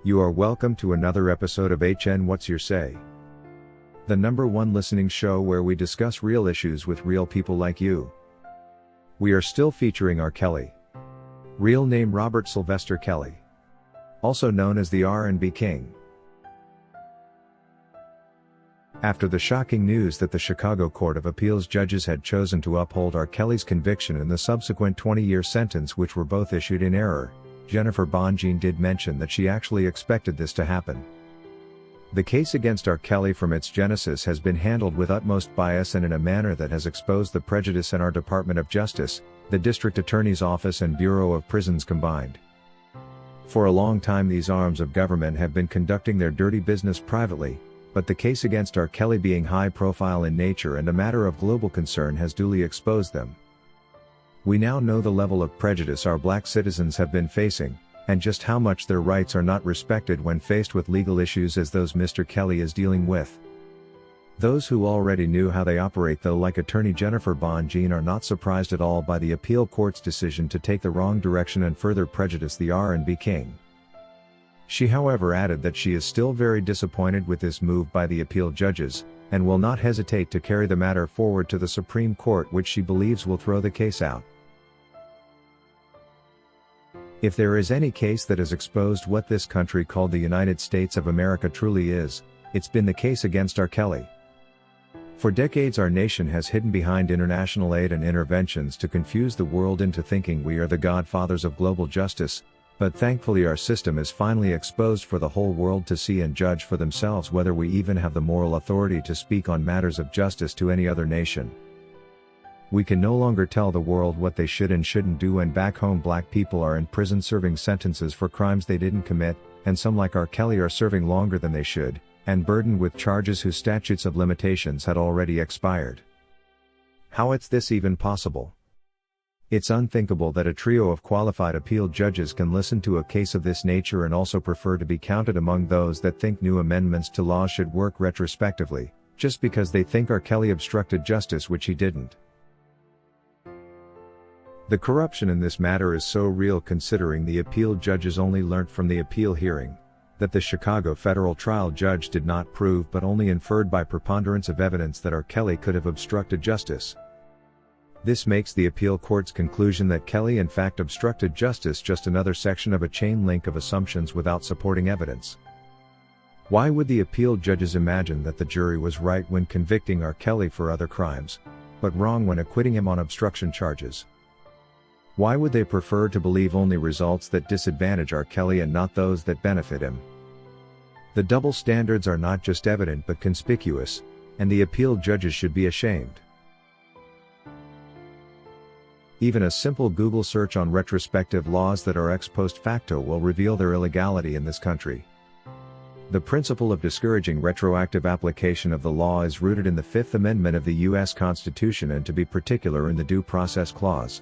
You are welcome to another episode of HN What's Your Say? The #1 listening show where we discuss real issues with real people like you. We are still featuring R. Kelly. Real name Robert Sylvester Kelly. Also known as the R&B King. After the shocking news that the Chicago Court of Appeals judges had chosen to uphold R. Kelly's conviction and the subsequent 20-year sentence, which were both issued in error, Jennifer Bongine did mention that she actually expected this to happen. The case against R. Kelly from its genesis has been handled with utmost bias and in a manner that has exposed the prejudice in our Department of Justice, the District Attorney's Office and Bureau of Prisons combined. For a long time these arms of government have been conducting their dirty business privately, but the case against R. Kelly, being high profile in nature and a matter of global concern, has duly exposed them. We now know the level of prejudice our black citizens have been facing, and just how much their rights are not respected when faced with legal issues as those Mr. Kelly is dealing with. Those who already knew how they operate, though, like attorney Jennifer Bongine, are not surprised at all by the appeal court's decision to take the wrong direction and further prejudice the R&B King. She however added that she is still very disappointed with this move by the appeal judges, and will not hesitate to carry the matter forward to the Supreme Court, which she believes will throw the case out. If there is any case that has exposed what this country called the United States of America truly is, it's been the case against R. Kelly. For decades our nation has hidden behind international aid and interventions to confuse the world into thinking we are the godfathers of global justice, but thankfully our system is finally exposed for the whole world to see and judge for themselves whether we even have the moral authority to speak on matters of justice to any other nation. We can no longer tell the world what they should and shouldn't do when back home black people are in prison serving sentences for crimes they didn't commit, and some like R. Kelly are serving longer than they should, and burdened with charges whose statutes of limitations had already expired. How is this even possible? It's unthinkable that a trio of qualified appeal judges can listen to a case of this nature and also prefer to be counted among those that think new amendments to laws should work retrospectively, just because they think R. Kelly obstructed justice, which he didn't. The corruption in this matter is so real, considering the appeal judges only learnt from the appeal hearing that the Chicago federal trial judge did not prove but only inferred by preponderance of evidence that R. Kelly could have obstructed justice. This makes the appeal court's conclusion that Kelly in fact obstructed justice just another section of a chain link of assumptions without supporting evidence. Why would the appeal judges imagine that the jury was right when convicting R. Kelly for other crimes, but wrong when acquitting him on obstruction charges? Why would they prefer to believe only results that disadvantage R. Kelly and not those that benefit him? The double standards are not just evident but conspicuous, and the appeal judges should be ashamed. Even a simple Google search on retrospective laws that are ex post facto will reveal their illegality in this country. The principle of discouraging retroactive application of the law is rooted in the Fifth Amendment of the U.S. Constitution, and to be particular in the Due Process Clause.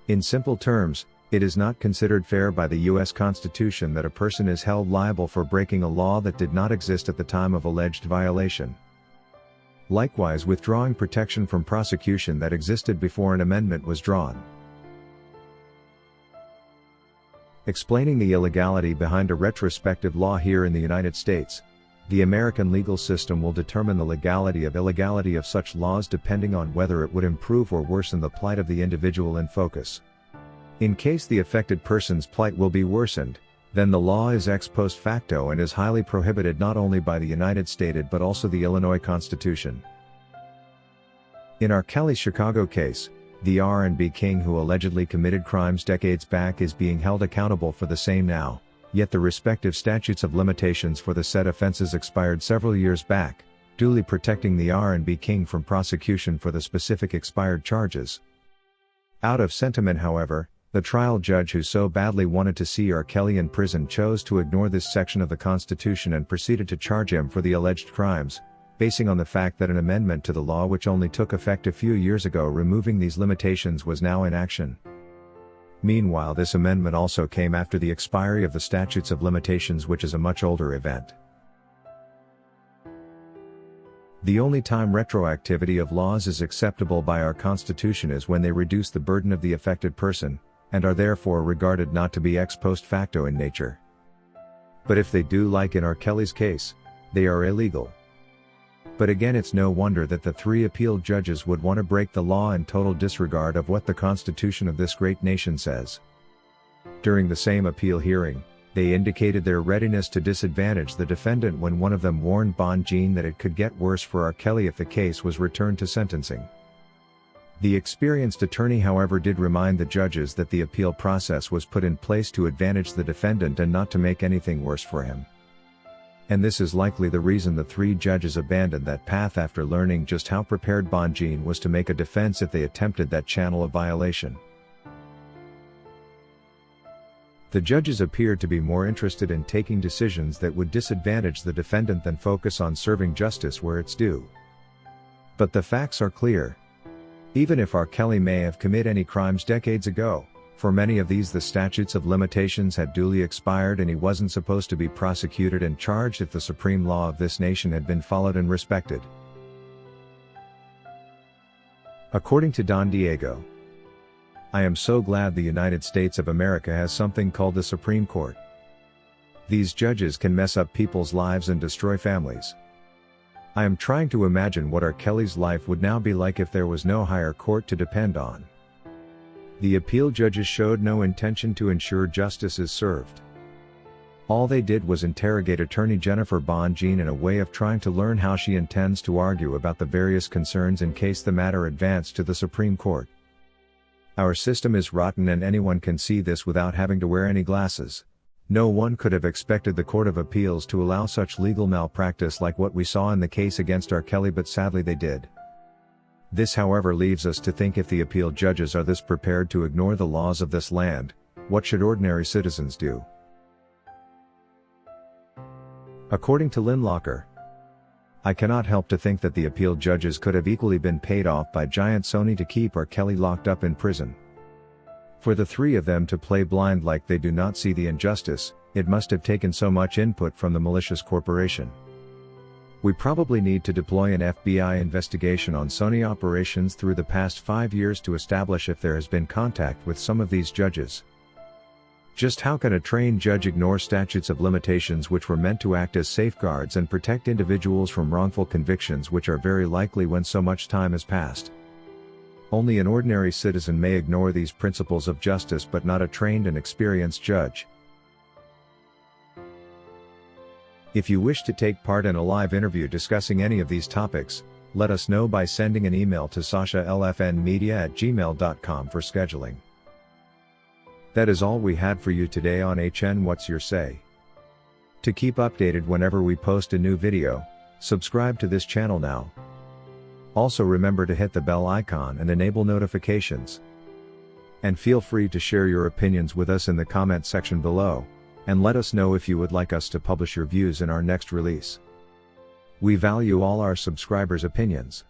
In simple terms, it is not considered fair by the U.S. Constitution that a person is held liable for breaking a law that did not exist at the time of alleged violation. Likewise, withdrawing protection from prosecution that existed before an amendment was drawn. Explaining the illegality behind a retrospective law here in the United States, the American legal system will determine the legality of illegality of such laws depending on whether it would improve or worsen the plight of the individual in focus. In case the affected person's plight will be worsened, then the law is ex post facto and is highly prohibited not only by the United States but also the Illinois Constitution. In R. Kelly's Chicago case, the R&B King, who allegedly committed crimes decades back, is being held accountable for the same now. Yet the respective statutes of limitations for the said offenses expired several years back, duly protecting the R&B King from prosecution for the specific expired charges. Out of sentiment, however, the trial judge who so badly wanted to see R. Kelly in prison chose to ignore this section of the Constitution and proceeded to charge him for the alleged crimes, basing on the fact that an amendment to the law which only took effect a few years ago removing these limitations was now in action. Meanwhile, this amendment also came after the expiry of the statutes of limitations, which is a much older event. The only time retroactivity of laws is acceptable by our Constitution is when they reduce the burden of the affected person, and are therefore regarded not to be ex post facto in nature. But if they do, like in R. Kelly's case, they are illegal. But again, it's no wonder that the 3 appeal judges would want to break the law in total disregard of what the Constitution of this great nation says. During the same appeal hearing, they indicated their readiness to disadvantage the defendant when one of them warned Bonjean that it could get worse for R. Kelly if the case was returned to sentencing. The experienced attorney, however, did remind the judges that the appeal process was put in place to advantage the defendant and not to make anything worse for him. And this is likely the reason the 3 judges abandoned that path after learning just how prepared Bonjean was to make a defense if they attempted that channel of violation. The judges appeared to be more interested in taking decisions that would disadvantage the defendant than focus on serving justice where it's due. But the facts are clear. Even if R. Kelly may have committed any crimes decades ago, for many of these the statutes of limitations had duly expired and he wasn't supposed to be prosecuted and charged if the supreme law of this nation had been followed and respected. According to Don Diego, I am so glad the United States of America has something called the Supreme Court. These judges can mess up people's lives and destroy families. I am trying to imagine what R. Kelly's life would now be like if there was no higher court to depend on. The appeal judges showed no intention to ensure justice is served. All they did was interrogate attorney Jennifer Bonjean in a way of trying to learn how she intends to argue about the various concerns in case the matter advanced to the Supreme Court. Our system is rotten and anyone can see this without having to wear any glasses. No one could have expected the Court of Appeals to allow such legal malpractice like what we saw in the case against R. Kelly, but sadly they did. This, however, leaves us to think, if the appeal judges are this prepared to ignore the laws of this land, what should ordinary citizens do? According to Lynn Locker, I cannot help to think that the appeal judges could have equally been paid off by giant Sony to keep R. Kelly locked up in prison. For the 3 of them to play blind like they do not see the injustice, it must have taken so much input from the malicious corporation. We probably need to deploy an FBI investigation on Sony operations through the past 5 years to establish if there has been contact with some of these judges. Just how can a trained judge ignore statutes of limitations which were meant to act as safeguards and protect individuals from wrongful convictions, which are very likely when so much time has passed? Only an ordinary citizen may ignore these principles of justice, but not a trained and experienced judge. If you wish to take part in a live interview discussing any of these topics, let us know by sending an email to sashalfnmedia@gmail.com for scheduling. That is all we had for you today on HN What's Your Say. To keep updated whenever we post a new video, subscribe to this channel now. Also remember to hit the bell icon and enable notifications. And feel free to share your opinions with us in the comment section below, and let us know if you would like us to publish your views in our next release. We value all our subscribers' opinions.